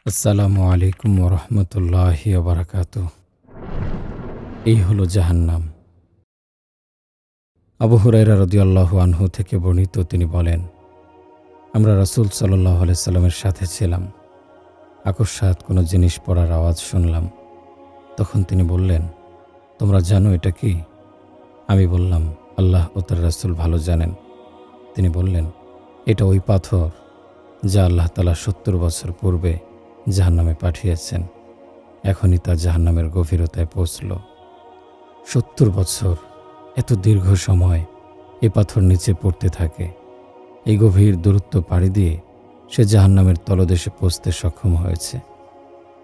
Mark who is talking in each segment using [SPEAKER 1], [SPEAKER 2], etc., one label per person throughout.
[SPEAKER 1] আসসালামু আলাইকুম ওরহমতুল্লাহি ওবারাকাতুহ। এই হলো জাহান্নাম। আবু হুরায়রা রাদিয়াল্লাহু আনহু থেকে বর্ণিত, তিনি বলেন, আমরা রাসূল সাল্লাল্লাহু আলাইহি সাল্লামের সাথে ছিলাম। আকস্মাৎ কোনো জিনিস পড়ার আওয়াজ শুনলাম। তখন তিনি বললেন, তোমরা জানো এটা কি? আমি বললাম, আল্লাহ ও তার রাসূল ভালো জানেন। তিনি বললেন, এটা ওই পাথর যা আল্লাহ তাআলা ৭০ বছর পূর্বে জাহান্নামে পাঠিয়েছেন। এখনই তা জাহান্নামের গভীরতায় পৌঁছল। ৭০ বছর, এত দীর্ঘ সময় এ পাথর নিচে পড়তে থাকে। এই গভীর দূরত্ব পাড়ি দিয়ে সে জাহান্নামের তলদেশে পৌঁছতে সক্ষম হয়েছে।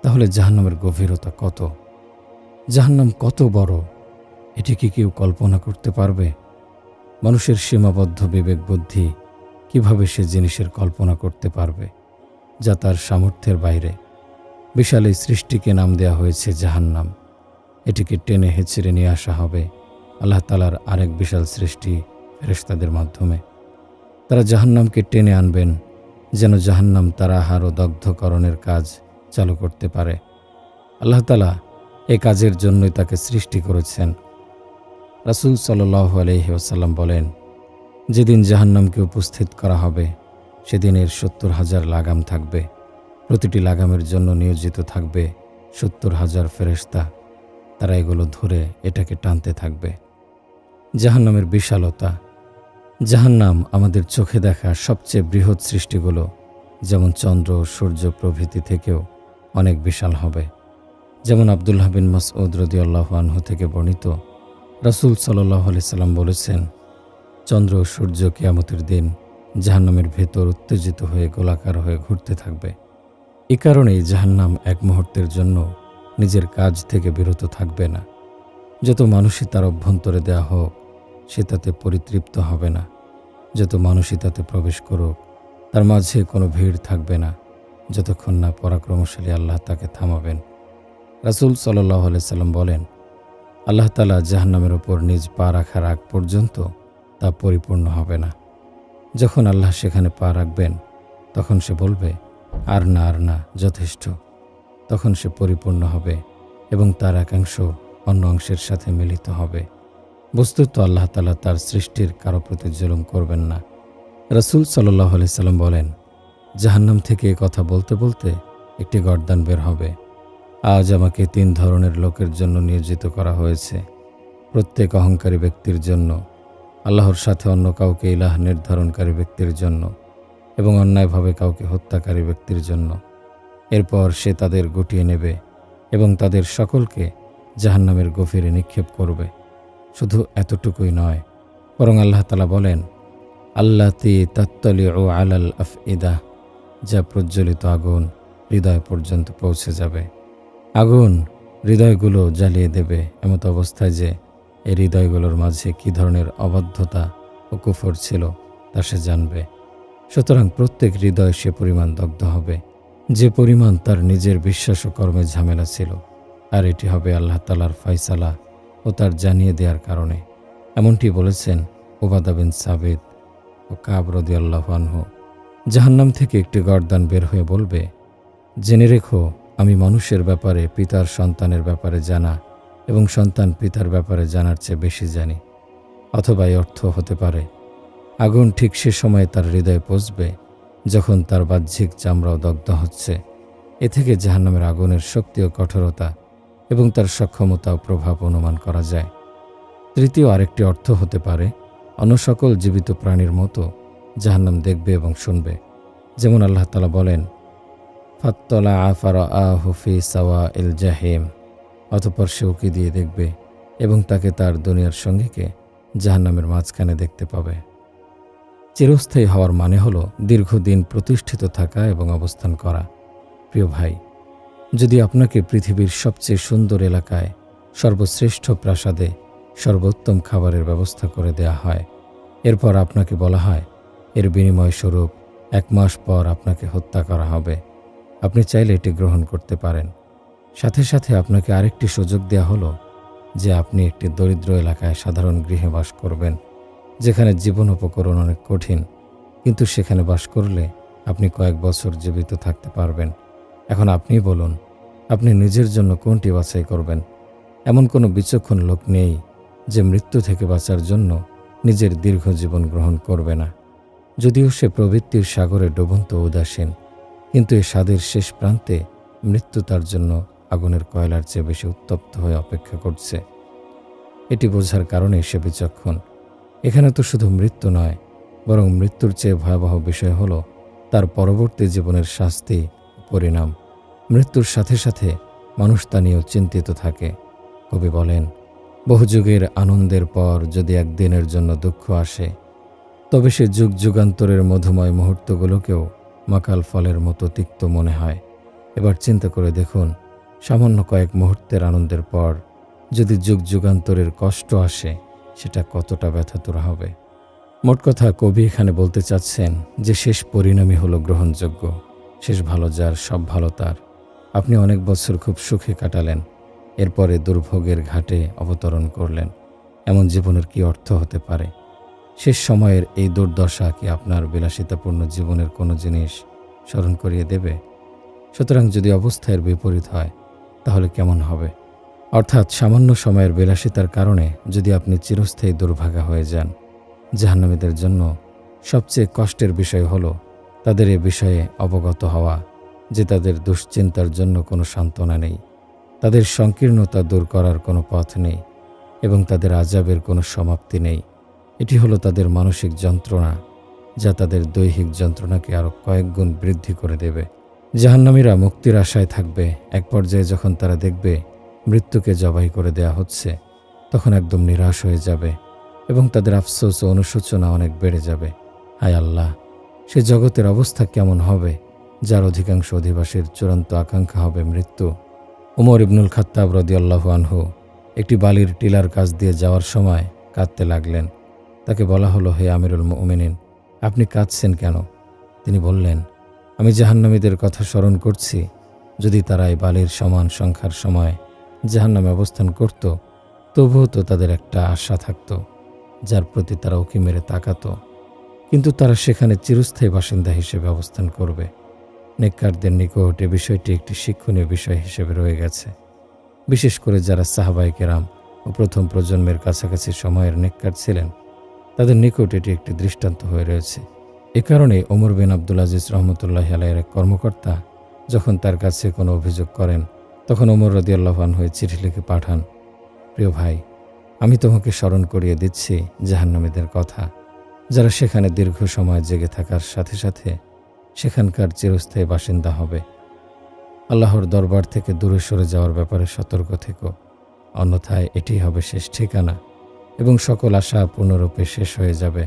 [SPEAKER 1] তাহলে জাহান্নামের গভীরতা কত? জাহান্নাম কত বড়, এটি কি কেউ কল্পনা করতে পারবে? মানুষের সীমাবদ্ধ বিবেক বুদ্ধি কিভাবে সে জিনিসের কল্পনা করতে পারবে যা তার সামর্থ্যের বাইরে? বিশাল এই সৃষ্টিকে নাম দেয়া হয়েছে জাহান্নাম। এটিকে টেনে হেঁচড়ে নিয়ে আসা হবে আল্লাহ তাআলার আরেক বিশাল সৃষ্টি ফেরেশতাদের মাধ্যমে। তারা জাহান্নামকে টেনে আনবেন যেন জাহান্নাম তার আহার ও দগ্ধকরণের কাজ চালু করতে পারে। আল্লাহ তাআলা এ কাজের জন্যই তাকে সৃষ্টি করেছেন। রাসূল সাল্লাল্লাহু আলাইহি ওয়াসাল্লাম বলেন, যেদিন জাহান্নামকে উপস্থিত করা হবে সেদিন এর ৭০,০০০ লাগাম থাকবে। প্রতিটি লাগামের জন্য নিয়োজিত থাকবে ৭০,০০০ ফেরেশতা। তারা এগুলো ধরে এটাকে টানতে থাকবে। জাহান্নামের বিশালতা। জাহান্নাম আমাদের চোখে দেখা সবচেয়ে বৃহৎ সৃষ্টিগুলো যেমন চন্দ্র, সূর্য প্রভৃতি থেকেও অনেক বিশাল হবে। যেমন আব্দুল্লাহ বিন মাসউদ রাদিয়াল্লাহু আনহু থেকে বর্ণিত, রাসূল সাল্লাল্লাহু আলাইহি সাল্লাম বলেছেন, চন্দ্র ও সূর্য কিয়ামতের দিন জাহান্নামের ভেতর উত্তেজিত হয়ে গোলাকার হয়ে ঘুরতে থাকবে। এ কারণেই জাহান্নাম এক মুহূর্তের জন্য নিজের কাজ থেকে বিরত থাকবে না। যত মানুষই তার অভ্যন্তরে দেয়া হোক, সে তাতে পরিতৃপ্ত হবে না। যত মানুষই তাতে প্রবেশ করুক, তার মাঝে কোনো ভিড় থাকবে না যতক্ষণ না পরাক্রমশালী আল্লাহ তাকে থামাবেন। রাসূল সাল্লাল্লাহু আলাইহি সাল্লাম বলেন, আল্লাহ তাআলা জাহান্নামের ওপর নিজ পা রাখার আগ পর্যন্ত তা পরিপূর্ণ হবে না। যখন আল্লাহ সেখানে পা রাখবেন তখন সে বলবে, আর না, যথেষ্ট। তখন সে পরিপূর্ণ হবে এবং তার একাংশ অন্য অংশের সাথে মিলিত হবে। বস্তুত আল্লাহ তাআলা তার সৃষ্টির কারো প্রতি জুলুম করবেন না। রাসূল সাল্লাল্লাহু আলাইহি সাল্লাম বলেন, জাহান্নাম থেকে এ কথা বলতে বলতে একটি গর্দান বের হবে। আজ আমাকে ৩ ধরনের লোকের জন্য নিয়োজিত করা হয়েছে। প্রত্যেক অহংকারী ব্যক্তির জন্য, আল্লাহর সাথে অন্য কাউকে ইলাহ নির্ধারণকারী ব্যক্তির জন্য এবং অন্যায়ভাবে কাউকে হত্যাকারী ব্যক্তির জন্য। এরপর সে তাদের গুটিয়ে নেবে এবং তাদের সকলকে জাহান্নামের গভীরে নিক্ষেপ করবে। শুধু এতটুকুই নয়, বরং আল্লাহ তাআলা বলেন, আল্লাতী তাত্তালিউ আলাল আফইদা, যা প্রজ্বলিত আগুন হৃদয় পর্যন্ত পৌঁছে যাবে। আগুন হৃদয়গুলো জ্বালিয়ে দেবে এমত অবস্থায় যে এই হৃদয়গুলোর মাঝে কী ধরনের অবাধ্যতা ও কুফর ছিল তা সে জানবে। সুতরাং প্রত্যেক হৃদয় সে পরিমাণ দগ্ধ হবে যে পরিমাণ তার নিজের বিশ্বাস ও কর্মে ঝামেলা ছিল। আর এটি হবে আল্লাহ তাআলার ফয়সালা ও তার জানিয়ে দেওয়ার কারণে। এমনটি বলেছেন উবাদা বিন সাবিত ও কাব রাদিয়াল্লাহু আনহু। জাহান্নাম থেকে একটি গর্দান বের হয়ে বলবে, জেনে রেখো, আমি মানুষের ব্যাপারে পিতার সন্তানের ব্যাপারে জানা এবং সন্তান পিতার ব্যাপারে জানার চেয়ে বেশি জানি। অথবা এই অর্থ হতে পারে, আগুন ঠিক সে সময়ে তার হৃদয়ে পৌঁছবে যখন তার বাহ্যিক চামড়াও দগ্ধ হচ্ছে। এ থেকে জাহান্নামের আগুনের শক্তি ও কঠোরতা এবং তার সক্ষমতা ও প্রভাব অনুমান করা যায়। তৃতীয় আরেকটি অর্থ হতে পারে, অন্য সকল জীবিত প্রাণীর মতো জাহান্নাম দেখবে এবং শুনবে। যেমন আল্লাহ তাআলা বলেন, ফাত্তালাআ ফারাআহু ফি সাওয়াইল জাহিম, অতঃপর সে উঁকি দিয়ে দেখবে এবং তাকে তার দুনিয়ার সঙ্গীকে জাহান্নামের মাঝখানে দেখতে পাবে। চিরস্থায়ী হওয়ার মানে হলো দীর্ঘদিন প্রতিষ্ঠিত থাকা এবং অবস্থান করা। প্রিয় ভাই, যদি আপনাকে পৃথিবীর সবচেয়ে সুন্দর এলাকায় সর্বশ্রেষ্ঠ প্রাসাদে সর্বোত্তম খাবারের ব্যবস্থা করে দেয়া হয়, এরপর আপনাকে বলা হয় এর বিনিময় স্বরূপ ১ মাস পর আপনাকে হত্যা করা হবে, আপনি চাইলে এটি গ্রহণ করতে পারেন। সাথে সাথে আপনাকে আরেকটি সুযোগ দেয়া হলো যে আপনি একটি দরিদ্র এলাকায় সাধারণ গৃহে বাস করবেন, যেখানে জীবন উপকরণ অনেক কঠিন, কিন্তু সেখানে বাস করলে আপনি কয়েক বছর জীবিত থাকতে পারবেন। এখন আপনিই বলুন, আপনি নিজের জন্য কোনটি বাছাই করবেন? এমন কোনো বিচক্ষণ লোক নেই যে মৃত্যু থেকে বাঁচার জন্য নিজের দীর্ঘ জীবন গ্রহণ করবে না। যদিও সে প্রবৃত্তির সাগরে ডুবন্ত উদাসীন, কিন্তু এ স্বাদের শেষ প্রান্তে মৃত্যু তার জন্য আগুনের কয়লার চেয়ে বেশি উত্তপ্ত হয়ে অপেক্ষা করছে। এটি বোঝার কারণে সে বিচক্ষণ। এখানে তো শুধু মৃত্যু নয়, বরং মৃত্যুর চেয়ে ভয়াবহ বিষয় হল তার পরবর্তী জীবনের শাস্তি ও পরিণাম। মৃত্যুর সাথে সাথে মানুষ তা নিয়েও চিন্তিত থাকে। কবি বলেন, বহু যুগের আনন্দের পর যদি একদিনের জন্য দুঃখ আসে, তবে সে যুগ যুগান্তরের মধুময় মুহূর্তগুলোকেও মাকাল ফলের মতো তিক্ত মনে হয়। এবার চিন্তা করে দেখুন, সামান্য কয়েক মুহূর্তের আনন্দের পর যদি যুগ যুগান্তরের কষ্ট আসে, সেটা কতটা ব্যথাতুর হবে। মোট কথা, কবি এখানে বলতে চাচ্ছেন যে শেষ পরিণামই হলো গ্রহণযোগ্য। শেষ ভালো যার, সব ভালো তার। আপনি অনেক বছর খুব সুখে কাটালেন, এরপরে দুর্ভোগের ঘাটে অবতরণ করলেন। এমন জীবনের কি অর্থ হতে পারে? শেষ সময়ের এই দুর্দশা কি আপনার বিলাসিতাপূর্ণ জীবনের কোনো জিনিস স্মরণ করিয়ে দেবে? সুতরাং যদি অবস্থার বিপরীত হয়, তাহলে কেমন হবে? অর্থাৎ সামান্য সময়ের বিলাসিতার কারণে যদি আপনি চিরস্থায়ী দুর্ভাগা হয়ে যান। জাহান্নামীদের জন্য সবচেয়ে কষ্টের বিষয় হলো তাদের এ বিষয়ে অবগত হওয়া যে তাদের দুশ্চিন্তার জন্য কোনো সান্ত্বনা নেই, তাদের সংকীর্ণতা দূর করার কোনো পথ নেই এবং তাদের আযাবের কোনো সমাপ্তি নেই। এটি হলো তাদের মানসিক যন্ত্রণা, যা তাদের দৈহিক যন্ত্রণাকে আরও কয়েক গুণ বৃদ্ধি করে দেবে। জাহান্নামীরা মুক্তির আশায় থাকবে। এক পর্যায়ে যখন তারা দেখবে মৃত্যুকে জবাই করে দেয়া হচ্ছে, তখন একদম নিরাশ হয়ে যাবে এবং তাদের আফসোস ও অনুশোচনা অনেক বেড়ে যাবে। হায় আল্লাহ, সে জগতের অবস্থা কেমন হবে যার অধিকাংশ অধিবাসীর চূড়ান্ত আকাঙ্ক্ষা হবে মৃত্যু। উমর ইবনুল খাত্তাব রাদিয়াল্লাহু আনহু একটি বালির টিলার কাছ দিয়ে যাওয়ার সময় কাঁদতে লাগলেন। তাকে বলা হলো, হে আমিরুল মুমিনিন, আপনি কাঁদছেন কেন? তিনি বললেন, আমি জাহান্নামীদের কথা স্মরণ করছি। যদি তারা এই বালির সমান সংখ্যার সময় জাহান্নামে অবস্থান করত, তবুও তো তাদের একটা আশা থাকত, যার প্রতি তারা উঁকি মেরে তাকাত। কিন্তু তারা সেখানে চিরস্থায়ী বাসিন্দা হিসেবে অবস্থান করবে। নেককারদের নিকট এ বিষয়টি একটি শিক্ষণীয় বিষয় হিসেবে রয়ে গেছে। বিশেষ করে যারা সাহাবায়ে কেরাম ও প্রথম প্রজন্মের কাছাকাছি সময়ের নেককার ছিলেন, তাদের নিকট এটি একটি দৃষ্টান্ত হয়ে রয়েছে। এ কারণে ওমর বিন আব্দুল আজিজ রহমতুল্লাহি আলাইহির এক কর্মকর্তা যখন তার কাছে কোনো অভিযোগ করেন, তখন ওমর রাদিয়াল্লাহু আনহু চিঠি লিখে পাঠান, প্রিয় ভাই, আমি তোমাকে স্মরণ করিয়ে দিচ্ছি জাহান্নামীদের কথা, যারা সেখানে দীর্ঘ সময় জেগে থাকার সাথে সাথে সেখানকার চিরস্থায়ী বাসিন্দা হবে। আল্লাহর দরবার থেকে দূরে সরে যাওয়ার ব্যাপারে সতর্ক থেকো, অন্যথায় এটি হবে শেষ ঠিকানা এবং সকল আশা পূর্ণরূপে শেষ হয়ে যাবে।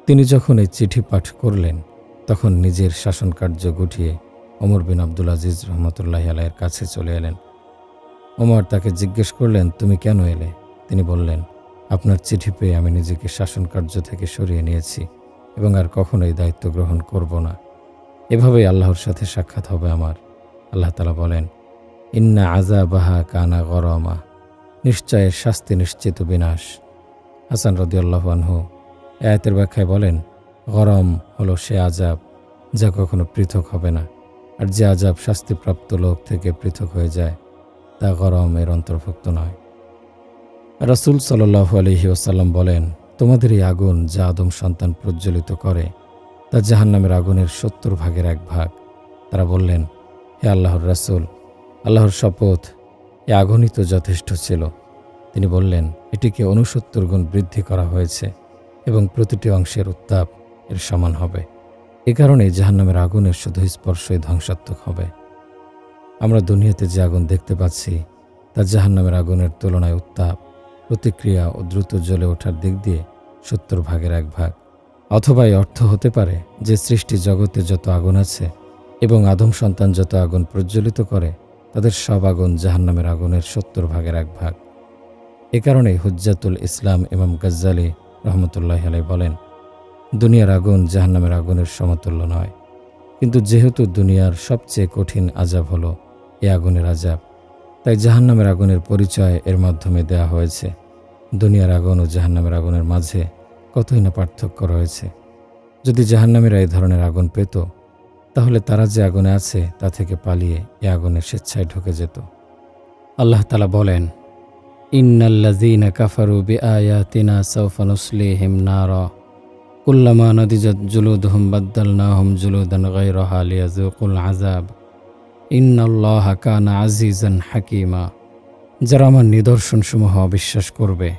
[SPEAKER 1] তিনি যখন এই চিঠি পাঠ করলেন, তখন নিজের শাসনকার্য গুটিয়ে ওমর বিন আব্দুল আজিজ রহমতুল্লাহি আলাইহির কাছে চলে এলেন। ওমর তাকে জিজ্ঞেস করলেন, তুমি কেন এলে? তিনি বললেন, আপনার চিঠি পেয়ে আমি নিজেকে শাসনকার্য থেকে সরিয়ে নিয়েছি এবং আর কখনোই দায়িত্ব গ্রহণ করব না। এভাবেই আল্লাহর সাথে সাক্ষাৎ হবে আমার। আল্লাহ তাআলা বলেন, ইন্না আযাবাহা কানা গরামা, নিশ্চয় শাস্তি নিশ্চিত বিনাশ। হাসান রাদিয়াল্লাহু আনহু আয়াতের ব্যাখ্যায় বলেন, গরম হলো সে আযাব যা কখনো পৃথক হবে না, আর যে আযাব শাস্তিপ্রাপ্ত লোক থেকে পৃথক হয়ে যায় তা গরম এর অন্তর্ভুক্ত নয়। রাসূল সাল্লাল্লাহু আলাইহি ওয়াসাল্লাম বলেন, তোমাদের এই আগুন যা আদম সন্তান প্রজ্বলিত করে তা জাহান্নামের আগুনের ৭০ ভাগের ১ ভাগ। তারা বললেন, হে আল্লাহর রাসূল, আল্লাহর শপথ, এ আগুনই তো যথেষ্ট ছিল। তিনি বললেন, এটিকে ৬৯ গুণ বৃদ্ধি করা হয়েছে এবং প্রতিটি অংশের উত্তাপ এর সমান হবে। এ কারণে জাহান্নামের আগুনের শুধু স্পর্শই ধ্বংসাত্মক হবে। আমরা দুনিয়াতে যে আগুন দেখতে পাচ্ছি তা জাহান্নামের আগুনের তুলনায় উত্তাপ, প্রতিক্রিয়া ও দ্রুত জ্বলে ওঠার দিক দিয়ে ৭০ ভাগের ১ ভাগ। অথবা এই অর্থ হতে পারে যে সৃষ্টি জগতে যত আগুন আছে এবং আদম সন্তান যত আগুন প্রজ্বলিত করে, তাদের সব আগুন জাহান্নামের আগুনের ৭০ ভাগের ১ ভাগ। এ কারণে হুজ্জাতুল ইসলাম ইমাম গাজ্জালী রহমতুল্লাহি আলাইহি বলেন, দুনিয়ার আগুন জাহান্নামের আগুনের সমতুল্য নয়, কিন্তু যেহেতু দুনিয়ার সবচেয়ে কঠিন আযাব হলো এ আগুনের আযাব, তাই জাহান্নামের আগুনের পরিচয় এর মাধ্যমে দেয়া হয়েছে। দুনিয়ার আগুন ও জাহান্নামের আগুনের মাঝে কতই না পার্থক্য রয়েছে। যদি জাহান্নামীরা এই ধরনের আগুন পেত, তাহলে তারা যে আগুনে আছে তা থেকে পালিয়ে এ আগুনে স্বেচ্ছায় ঢুকে যেত। আল্লাহ তাআলা বলেন, ইন্নাল্লাযীনা কাফারু বিআয়াতিনা সাওফা নুসলিহিম নারা কুল্লামা নাদিজাত জুলুদুহুম বাদদালনাহুম জুলুদান গায়রাহা লিয়াযুকুল আযাব ইন্নাল্লাহা কানা আজিজান হাকীমা। যারা আমার নিদর্শনসমূহ অবিশ্বাস করবে,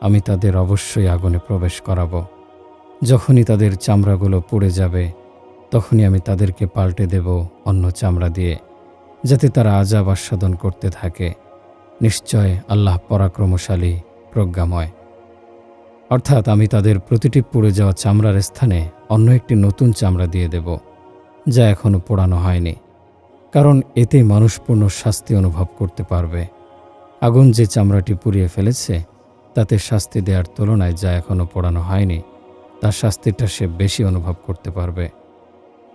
[SPEAKER 1] আমি তাদের অবশ্যই আগুনে প্রবেশ করাব। যখনই তাদের চামড়াগুলো পুড়ে যাবে, তখনই আমি তাদেরকে পাল্টে দেব অন্য চামড়া দিয়ে, যাতে তারা আযাব আস্বাদন করতে থাকে। নিশ্চয় আল্লাহ পরাক্রমশালী, প্রজ্ঞাময়। অর্থাৎ আমি তাদের প্রতিটি পুড়ে যাওয়া চামড়ার স্থানে অন্য একটি নতুন চামড়া দিয়ে দেব, যা এখনও পোড়ানো হয়নি, কারণ এতে মানুষ পূর্ণ শাস্তি অনুভব করতে পারবে। আগুন যে চামড়াটি পুড়িয়ে ফেলেছে, তাতে শাস্তি দেওয়ার তুলনায় যা এখনও পোড়ানো হয়নি, তার শাস্তিটা সে বেশি অনুভব করতে পারবে।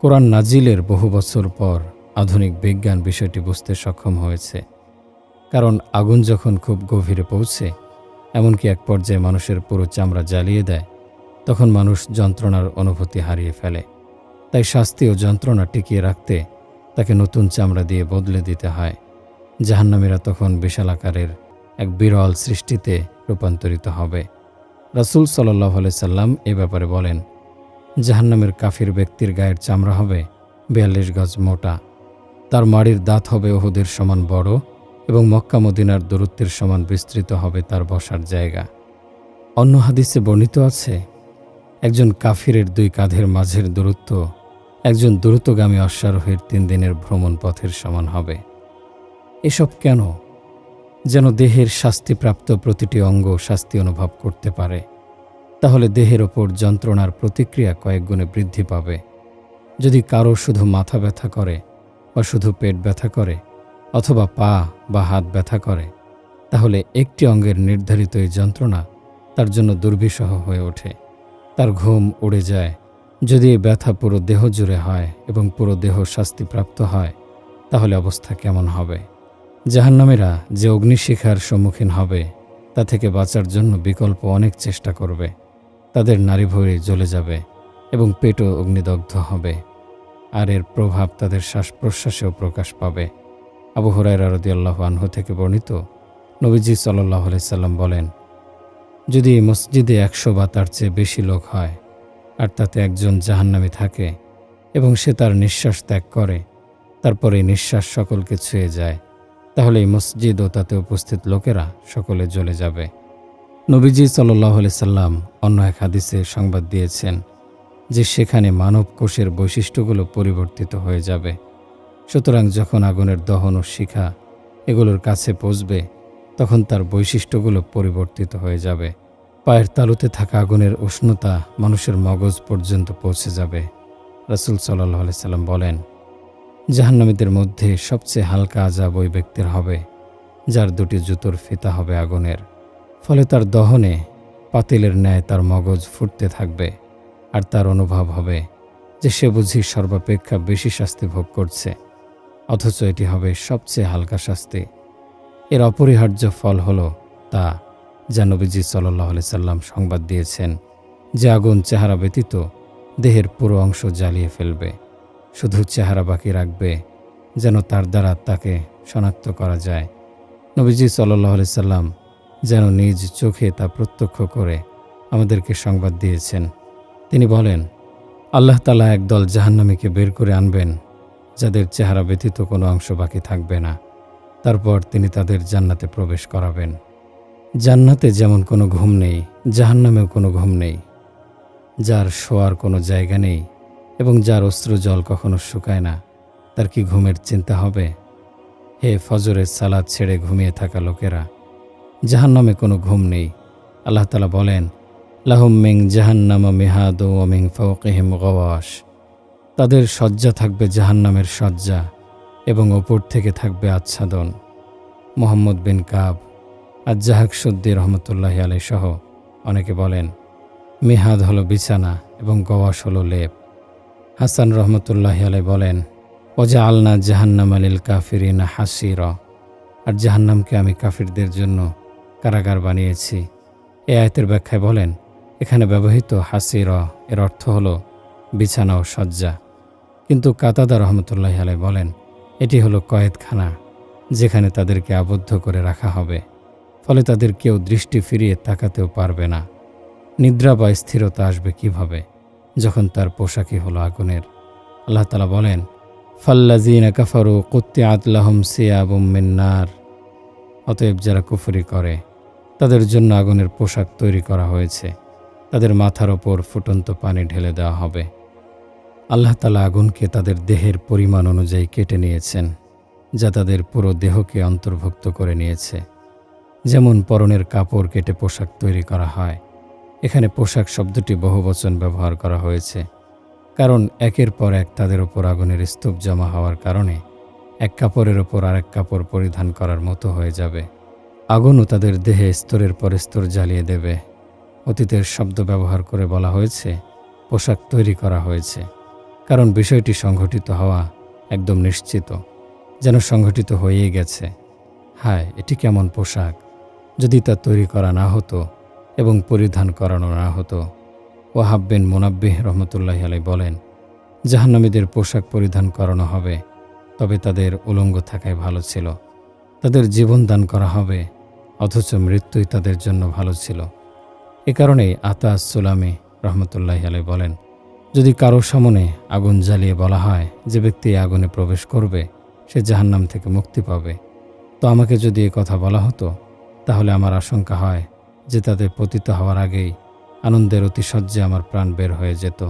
[SPEAKER 1] কোরআন নাজিলের বহু বছর পর আধুনিক বিজ্ঞান বিষয়টি বুঝতে সক্ষম হয়েছে। কারণ আগুন যখন খুব গভীরে পৌঁছে, এমনকি এক পর্যায়ে মানুষের পুরো চামড়া জ্বালিয়ে দেয়, তখন মানুষ যন্ত্রণার অনুভূতি হারিয়ে ফেলে। তাই শাস্তি ও যন্ত্রণা টিকিয়ে রাখতে তাকে নতুন চামড়া দিয়ে বদলে দিতে হয়। জাহান্নামীরা তখন বিশাল আকারের এক বিরল সৃষ্টিতে রূপান্তরিত হবে। রাসূল সাল্লাল্লাহু আলাইহি সাল্লাম এ ব্যাপারে বলেন, জাহান্নামের কাফির ব্যক্তির গায়ের চামড়া হবে ৪২ গজ মোটা, তার মাড়ির দাঁত হবে উহুদের সমান বড় এবং মক্কা মদিনার দূরত্বের সমান বিস্তৃত হবে তার বসার জায়গা। অন্য হাদিসে বর্ণিত আছে, একজন কাফিরের ২ কাঁধের মাঝের দূরত্ব একজন দ্রুতগামী অশ্বারোহীর ৩ দিনের ভ্রমণ পথের সমান হবে। এসব কেন? যেন দেহের শাস্তিপ্রাপ্ত প্রতিটি অঙ্গ শাস্তি অনুভব করতে পারে। তাহলে দেহের ওপর যন্ত্রণার প্রতিক্রিয়া কয়েক গুণে বৃদ্ধি পাবে। যদি কারো শুধু মাথা ব্যথা করে বা শুধু পেট ব্যথা করে অথবা পা বা হাত ব্যথা করে, তাহলে একটি অঙ্গের নির্ধারিত এই যন্ত্রণা তার জন্য দুর্বিষহ হয়ে ওঠে। তার ঘুম উড়ে যায়। যদি এই ব্যথা পুরো দেহ জুড়ে হয় এবং পুরো দেহ শাস্তিপ্রাপ্ত হয়, তাহলে অবস্থা কেমন হবে? জাহান্নামীরা যে অগ্নিশিখার সম্মুখীন হবে, তা থেকে বাঁচার জন্য বিকল্প অনেক চেষ্টা করবে। তাদের নাড়িভুঁড়ি জ্বলে যাবে এবং পেটও অগ্নিদগ্ধ হবে, আর এর প্রভাব তাদের শ্বাস প্রশ্বাসেও প্রকাশ পাবে। আবু হুরায়রা রাদিয়াল্লাহু আনহু থেকে বর্ণিত, নবীজি সাল্লাল্লাহু আলাইহি সাল্লাম বলেন, যদি এই মসজিদে ১০০ বা তার চেয়ে বেশি লোক হয়, আর তাতে একজন জাহান্নামী থাকে এবং সে তার নিঃশ্বাস ত্যাগ করে, তারপরে এই নিঃশ্বাস সকলকে ছুঁয়ে যায়, তাহলে এই মসজিদ ও তাতে উপস্থিত লোকেরা সকলে জ্বলে যাবে। নবীজি সাল্লাল্লাহু আলাইহি সাল্লাম অন্য এক হাদিসে সংবাদ দিয়েছেন যে সেখানে মানব কোষের বৈশিষ্ট্যগুলো পরিবর্তিত হয়ে যাবে। সুতরাং যখন আগুনের দহন ও শিখা এগুলোর কাছে পৌঁছবে, তখন তার বৈশিষ্ট্যগুলো পরিবর্তিত হয়ে যাবে। পায়ের তালুতে থাকা আগুনের উষ্ণতা মানুষের মগজ পর্যন্ত পৌঁছে যাবে। রাসূল সাল্লাল্লাহু আলাইহি সাল্লাম বলেন, জাহান্নামীদের মধ্যে সবচেয়ে হালকা আযাব ওই ব্যক্তির হবে যার 2টি জুতোর ফিতা হবে আগুনের। ফলে তার দহনে পাতিলের ন্যায় তার মগজ ফুটতে থাকবে, আর তার অনুভব হবে যে সে বুঝি সর্বাপেক্ষা বেশি শাস্তি ভোগ করছে, অথচ এটি হবে সবচেয়ে হালকা শাস্তি। এর অপরিহার্য ফল হলো তা, যা নবীজি সাল্লাল্লাহু আলাইহি সাল্লাম সংবাদ দিয়েছেন, যে আগুন চেহারা ব্যতীত দেহের পুরো অংশ জ্বালিয়ে ফেলবে, শুধু চেহারা বাকি রাখবে যেন তার দ্বারা তাকে শনাক্ত করা যায়। নবীজি সাল্লাল্লাহু আলাইহি সাল্লাম যেন নিজ চোখে তা প্রত্যক্ষ করে আমাদেরকে সংবাদ দিয়েছেন। তিনি বলেন, আল্লাহ তাআলা একদল জাহান্নামীকে বের করে আনবেন যাদের চেহারা ব্যতীত কোনো অংশ বাকি থাকবে না। তারপর তিনি তাদের জান্নাতে প্রবেশ করাবেন। জান্নাতে যেমন কোনো ঘুম নেই, জাহান্নামেও কোনো ঘুম নেই। যার শোয়ার কোনো জায়গা নেই এবং যার অশ্রু জল কখনো শুকায় না, তার কি ঘুমের চিন্তা হবে? হে ফজরের সালাত ছেড়ে ঘুমিয়ে থাকা লোকেরা, জাহান্নামে কোনো ঘুম নেই। আল্লাহ তাআলা বলেন, লাহুম মিন জাহান্নামা মিহাদু ওয়া মিন ফাওকিহিম গাওয়াশ। তাদের শয্যা থাকবে জাহান্নামের শয্যা এবং ওপর থেকে থাকবে আচ্ছাদন। মুহাম্মদ বিন কাব আজ-জাহাকশুদ্দি রহমতুল্লাহি আলাইহি সহ অনেকে বলেন, মিহাদ হলো বিছানা এবং গওয়াশ হলো লেপ। হাসান রহমতুল্লাহি আলাইহি বলেন, ওয়াজআলনা জাহান্নামা লিল কাফিরিনা হাসিরা। আর জাহান্নামকে আমি কাফিরদের জন্য কারাগার বানিয়েছি। এই আয়াতের ব্যাখ্যায় বলেন, এখানে ব্যবহৃত হাসিরা এর অর্থ হলো বিছানা ও শয্যা। কিন্তু কাতাদা রহমতুল্লাহ আলাইহি বলেন, এটি হলো কয়েদখানা, যেখানে তাদেরকে আবদ্ধ করে রাখা হবে, ফলে তাদের কেউ দৃষ্টি ফিরিয়ে তাকাতেও পারবে না। নিদ্রা বা স্থিরতা আসবে কিভাবে, যখন তার পোশাকই হলো আগুনের। আল্লাহ তাআলা বলেন, ফাল্লাযীনা কাফারু কুত্তিআত লাহুম সিয়াবুম মিন নার। অতএব যারা কুফরি করে তাদের জন্য আগুনের পোশাক তৈরি করা হয়েছে, তাদের মাথার ওপর ফুটন্ত পানি ঢেলে দেওয়া হবে। আল্লাহ তাআলা আগুনকে তাদের দেহের পরিমাণ অনুযায়ী কেটে নিয়েছেন, যা তাদের পুরো দেহকে অন্তর্ভুক্ত করে নিয়েছে। যেমন পরনের কাপড় কেটে পোশাক তৈরি করা হয়, এখানে পোশাক শব্দটি বহুবচন ব্যবহার করা হয়েছে, কারণ একের পর এক তাদের ওপর আগুনের স্তূপ জমা হওয়ার কারণে এক কাপড়ের ওপর আরেক কাপড় পরিধান করার মতো হয়ে যাবে। আগুনও তাদের দেহে স্তরের পর স্তর জ্বালিয়ে দেবে। অতীতের শব্দ ব্যবহার করে বলা হয়েছে পোশাক তৈরি করা হয়েছে, কারণ বিষয়টি সংঘটিত হওয়া একদম নিশ্চিত, যেন সংঘটিত হয়েই গেছে। হায়, এটি কেমন পোশাক যদি তা তৈরি করা না হতো এবং পরিধান করানো না হতো। ওয়াহাব বিন মুনাব্বিহ রহমতুল্লাহি আলাইহি বলেন, জাহান্নামীদের পোশাক পরিধান করানো হবে, তবে তাদের উলঙ্গ থাকাই ভালো ছিল। তাদের জীবন দান করা হবে, অথচ মৃত্যুই তাদের জন্য ভালো ছিল। এ কারণেই আতা আস-সুলামি রহমতুল্লাহি আলাইহি বলেন, যদি কারো সামনে আগুন জ্বালিয়ে বলা হয় যে ব্যক্তি আগুনে প্রবেশ করবে সে জাহান্নাম থেকে মুক্তি পাবে, তো আমাকে যদি এ কথা বলা হতো, তাহলে আমার আশঙ্কা হয় যে তাদের পতিত হওয়ার আগেই আনন্দের অতিশয্যে আমার প্রাণ বের হয়ে যেত।